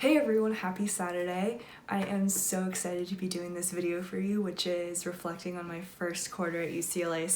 Hey everyone, happy Saturday. I am so excited to be doing this video for you, which is reflecting on my first quarter at UCLA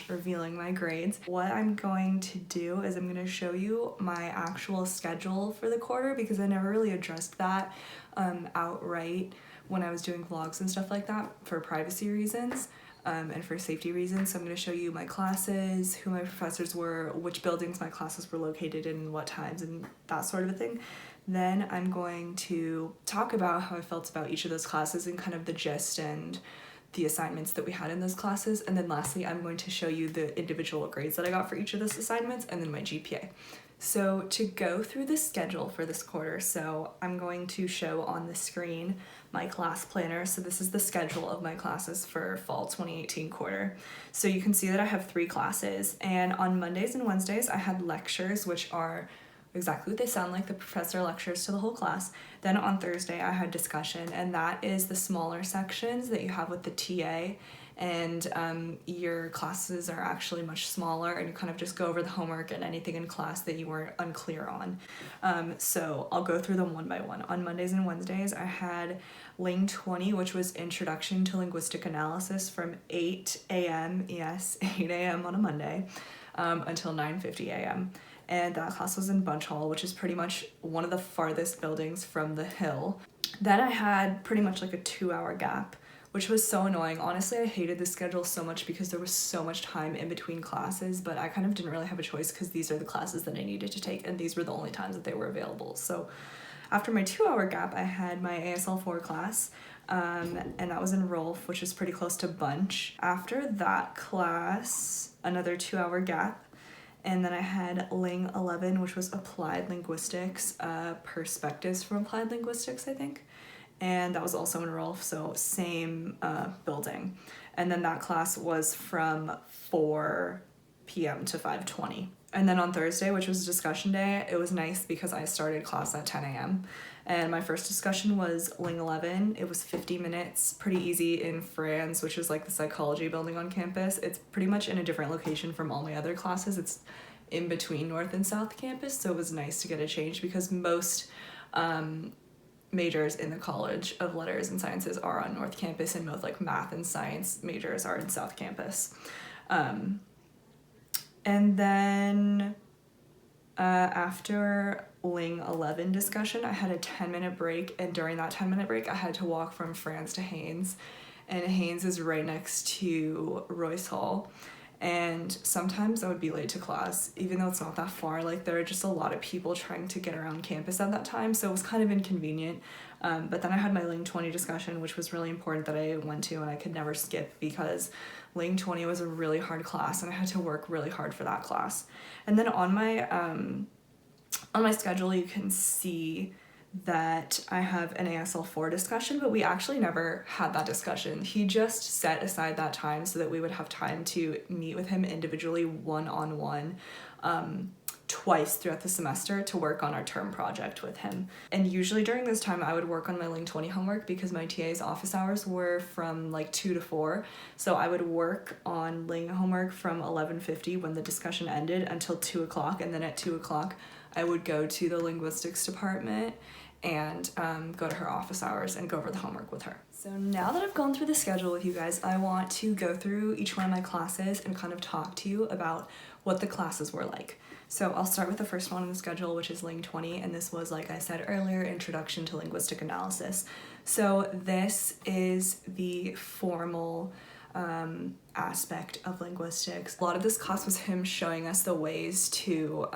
/ revealing my grades. What I'm going to do is I'm going to show you my actual schedule for the quarter because I never really addressed that outright when I was doing vlogs and stuff like that for privacy reasons. And for safety reasons. So I'm going to show you my classes, who my professors were, which buildings my classes were located in, what times, and that sort of a thing. Then I'm going to talk about how I felt about each of those classes and kind of the gist and the assignments that we had in those classes. And then lastly, I'm going to show you the individual grades that I got for each of those assignments and then my GPA. So to go through the schedule for this quarter, so I'm going to show on the screen my class planner. So this is the schedule of my classes for fall 2018 quarter. So you can see that I have 3 classes, and on Mondays and Wednesdays I had lectures, which are exactly what they sound like, the professor lectures to the whole class. Then on Thursday I had discussion, and that is the smaller sections that you have with the TA, and your classes are actually much smaller and you kind of just go over the homework and anything in class that you were unclear on. So I'll go through them one by one. On Mondays and Wednesdays I had LING 20, which was Introduction to Linguistic Analysis from 8 a.m., yes, 8 a.m. on a Monday, until 9:50 a.m. And that class was in Bunch Hall, which is pretty much one of the farthest buildings from the Hill. Then I had pretty much like a 2-hour gap, which was so annoying. Honestly, I hated this schedule so much because there was so much time in between classes, but I kind of didn't really have a choice because these are the classes that I needed to take, and these were the only times that they were available. So after my 2-hour gap, I had my ASL 4 class, and that was in Rolf, which is pretty close to Bunch. After that class, another 2-hour gap, and then I had LING 11, which was Applied Linguistics, Perspectives from Applied Linguistics, I think. And that was also in Rolf, so same building. And then that class was from 4 p.m. to 5:20. And then on Thursday, which was discussion day, it was nice because I started class at 10 a.m. And my first discussion was LING 11. It was 50 minutes, pretty easy, in Franz, which is like the psychology building on campus. It's pretty much in a different location from all my other classes. It's in between North and South Campus, so it was nice to get a change because most majors in the College of Letters and Sciences are on North Campus, and most like math and science majors are in South Campus. And then after LING 11 discussion, I had a 10-minute break, and during that 10-minute break, I had to walk from Franz to Haynes, and Haynes is right next to Royce Hall. And sometimes I would be late to class, even though it's not that far. Like, there are just a lot of people trying to get around campus at that time, so it was kind of inconvenient. But then I had my LING 20 discussion, which was really important that I went to and I could never skip because LING 20 was a really hard class and I had to work really hard for that class. And then on my schedule, you can see that I have an ASL 4 discussion, but we actually never had that discussion. He just set aside that time so that we would have time to meet with him individually one-on-one twice throughout the semester to work on our term project with him. And usually during this time I would work on my LING 20 homework because my TA's office hours were from like 2 to 4. So I would work on LING homework from 11:50 when the discussion ended until 2 o'clock, and then at 2 o'clock I would go to the linguistics department and go to her office hours and go over the homework with her. So now that I've gone through the schedule with you guys, I want to go through each one of my classes and kind of talk to you about what the classes were like. So I'll start with the first one on the schedule, which is LING 20, and this was, like I said earlier, Introduction to Linguistic Analysis. So this is the formal aspect of linguistics. A lot of this class was him showing us the ways to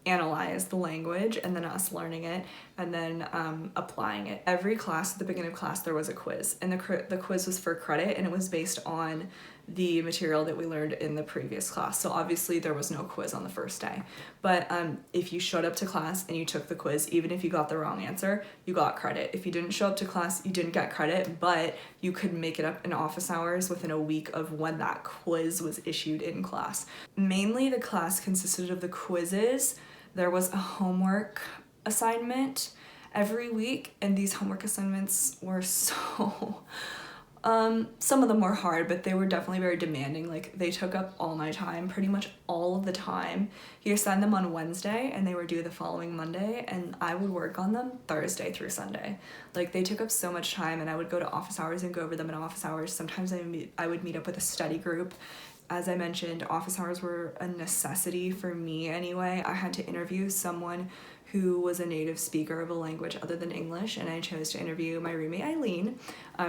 analyze the language, and then us learning it, and then applying it. Every class, at the beginning of class, there was a quiz, and the quiz was for credit, and it was based on the material that we learned in the previous class. So obviously there was no quiz on the first day, but if you showed up to class and you took the quiz, even if you got the wrong answer, you got credit. If you didn't show up to class, you didn't get credit, but you could make it up in office hours within a week of when that quiz was issued in class. Mainly the class consisted of the quizzes. There was a homework assignment every week, and these homework assignments were so Some of them were hard, but they were definitely very demanding. Like, they took up all my time, pretty much all of the time. He assigned them on Wednesday, and they were due the following Monday, and I would work on them Thursday through Sunday. Like, they took up so much time, and I would go to office hours and go over them in office hours. Sometimes I would meet up with a study group. As I mentioned, office hours were a necessity for me anyway. I had to interview someone who was a native speaker of a language other than English, and I chose to interview my roommate Eileen.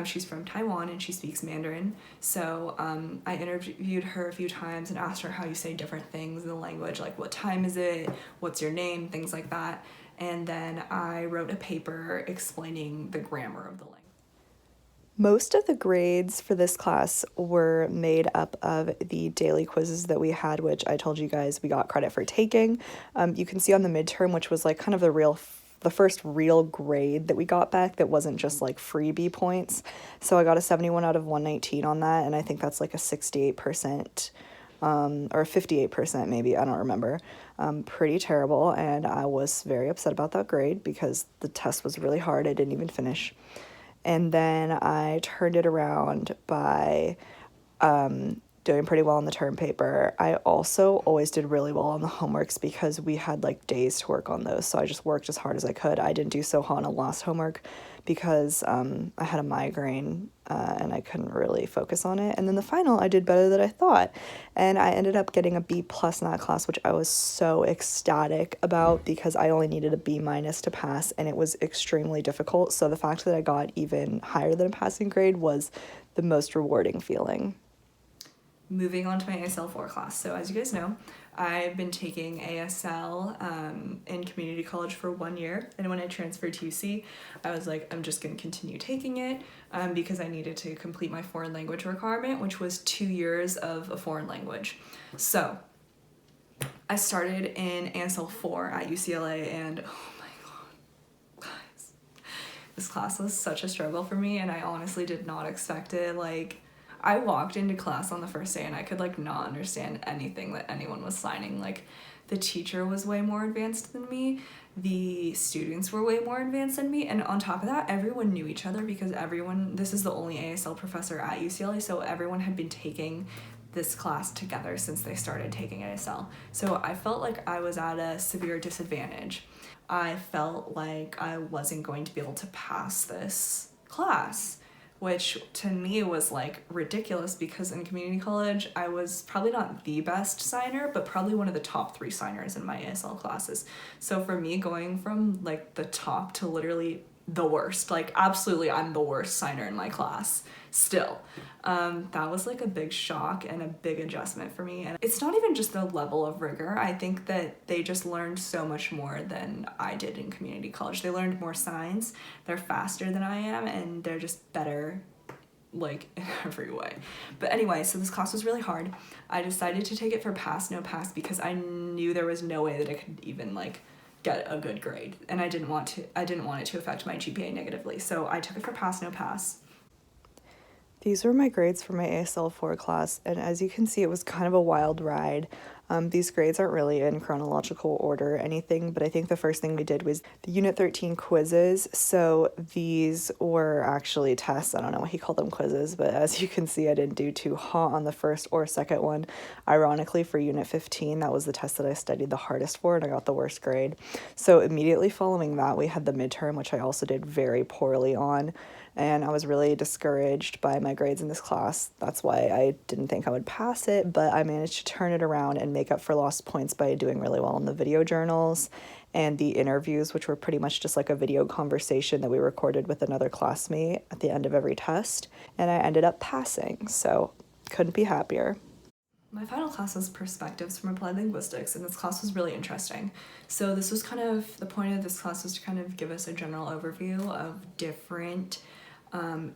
She's from Taiwan and she speaks Mandarin, so I interviewed her a few times and asked her how you say different things in the language, like what time is it, what's your name, things like that. And then I wrote a paper explaining the grammar of the language. Most of the grades for this class were made up of the daily quizzes that we had, which I told you guys we got credit for taking. You can see on the midterm, which was like kind of the first real grade that we got back that wasn't just like freebie points. So I got a 71 out of 119 on that, and I think that's like a 68%, or 58% maybe, I don't remember. Pretty terrible, and I was very upset about that grade because the test was really hard. I didn't even finish. And then I turned it around by doing pretty well on the term paper. I also always did really well on the homeworks because we had like days to work on those. So I just worked as hard as I could. I didn't do so hot on a last homework because I had a migraine and I couldn't really focus on it. And then the final, I did better than I thought. And I ended up getting a B+ in that class, which I was so ecstatic about because I only needed a B- to pass, and it was extremely difficult. So the fact that I got even higher than a passing grade was the most rewarding feeling. Moving on to my ASL 4 class. So as you guys know, I've been taking ASL in community college for 1 year, and when I transferred to UC, I was like, I'm just going to continue taking it because I needed to complete my foreign language requirement, which was 2 years of a foreign language. So I started in ASL 4 at UCLA, and oh my god, guys, this class was such a struggle for me, and I honestly did not expect it. Like, I walked into class on the first day and I could like not understand anything that anyone was signing. Like, the teacher was way more advanced than me, the students were way more advanced than me, and on top of that, everyone knew each other because this is the only ASL professor at UCLA, so everyone had been taking this class together since they started taking ASL. So I felt like I was at a severe disadvantage. I felt like I wasn't going to be able to pass this class, which to me was like ridiculous because in community college, I was probably not the best signer, but probably one of the top 3 signers in my ASL classes. So for me, going from like the top to literally the worst, like absolutely I'm the worst signer in my class still. That was like a big shock and a big adjustment for me. And it's not even just the level of rigor. I think that they just learned so much more than I did in community college. They learned more signs, they're faster than I am, and they're just better like in every way. But anyway, so this class was really hard. I decided to take it for pass, no pass because I knew there was no way that I could even like get a good grade, and I didn't want it to affect my GPA negatively. So I took it for pass, no pass. These were my grades for my ASL 4 class, and as you can see, it was kind of a wild ride. These grades aren't really in chronological order or anything, but I think the first thing we did was the Unit 13 quizzes. So these were actually tests. I don't know why he called them quizzes, but as you can see, I didn't do too hot on the first or second one. Ironically, for Unit 15, that was the test that I studied the hardest for, and I got the worst grade. So immediately following that, we had the midterm, which I also did very poorly on. And I was really discouraged by my grades in this class. That's why I didn't think I would pass it, but I managed to turn it around and make up for lost points by doing really well in the video journals and the interviews, which were pretty much just like a video conversation that we recorded with another classmate at the end of every test. And I ended up passing, so couldn't be happier. My final class was Perspectives from Applied Linguistics, and this class was really interesting. So this was kind of, the point of this class was to kind of give us a general overview of different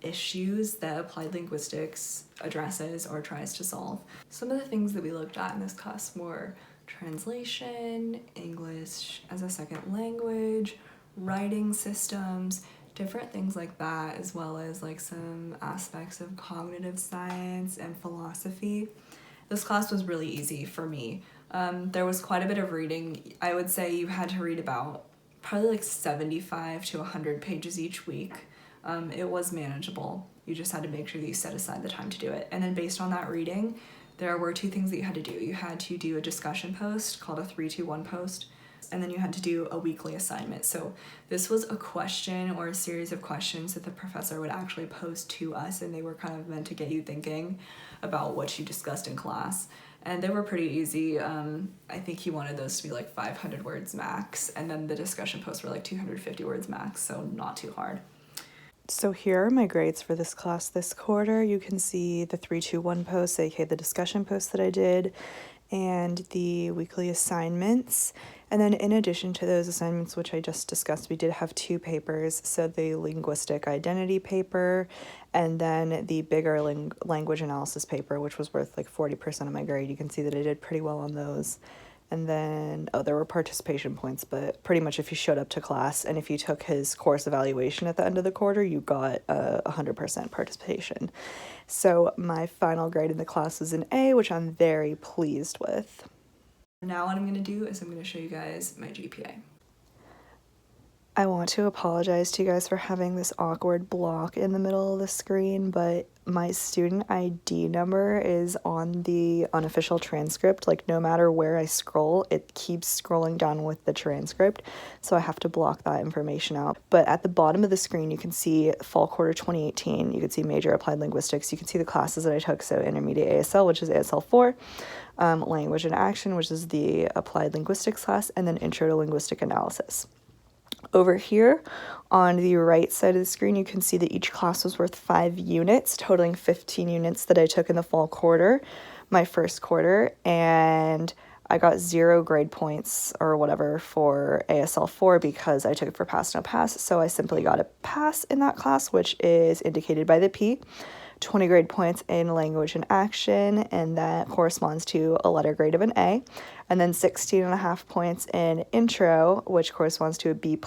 issues that Applied Linguistics addresses or tries to solve. Some of the things that we looked at in this class were translation, English as a second language, writing systems, different things like that, as well as like some aspects of cognitive science and philosophy. This class was really easy for me. There was quite a bit of reading. I would say you had to read about probably like 75 to 100 pages each week. It was manageable. You just had to make sure that you set aside the time to do it. And then based on that reading, there were 2 things that you had to do. You had to do a discussion post called a 3-2-1 post, and then you had to do a weekly assignment. So this was a question or a series of questions that the professor would actually pose to us, and they were kind of meant to get you thinking about what you discussed in class. And they were pretty easy. I think he wanted those to be like 500 words max, and then the discussion posts were like 250 words max, so not too hard. So here are my grades for this class this quarter. You can see the 3-2-1 post, aka the discussion post that I did, and the weekly assignments. And then in addition to those assignments, which I just discussed, we did have 2 papers. So the linguistic identity paper, and then the bigger language analysis paper, which was worth like 40% of my grade. You can see that I did pretty well on those. And then, there were participation points, but pretty much if you showed up to class and if you took his course evaluation at the end of the quarter, you got 100% participation. So my final grade in the class was an A, which I'm very pleased with. Now what I'm going to do is I'm going to show you guys my GPA. I want to apologize to you guys for having this awkward block in the middle of the screen, but my student ID number is on the unofficial transcript. Like, no matter where I scroll, it keeps scrolling down with the transcript, so I have to block that information out. But at the bottom of the screen, you can see fall quarter 2018. You can see major applied linguistics. You can see the classes that I took, so intermediate ASL, which is ASL 4, language and action, which is the applied linguistics class, and then intro to linguistic analysis. Over here on the right side of the screen, you can see that each class was worth 5 units, totaling 15 units that I took in the fall quarter, my first quarter, and I got 0 grade points or whatever for ASL 4 because I took it for pass, no pass, so I simply got a pass in that class, which is indicated by the P. 20 grade points in language and action, and that corresponds to a letter grade of an A, and then 16.5 points in intro, which corresponds to a B+,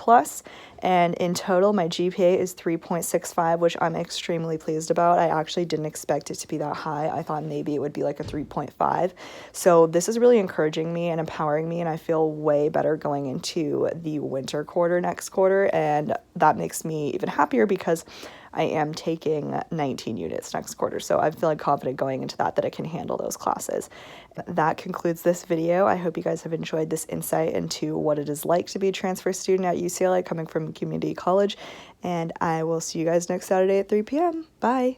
and in total my GPA is 3.65, which I'm extremely pleased about. I actually didn't expect it to be that high. I thought maybe it would be like a 3.5, so this is really encouraging me and empowering me, and I feel way better going into the winter quarter next quarter, and that makes me even happier because I am taking 19 units next quarter, so I'm feeling confident going into that I can handle those classes. That concludes this video. I hope you guys have enjoyed this insight into what it is like to be a transfer student at UCLA coming from a community college, and I will see you guys next Saturday at 3 p.m. Bye!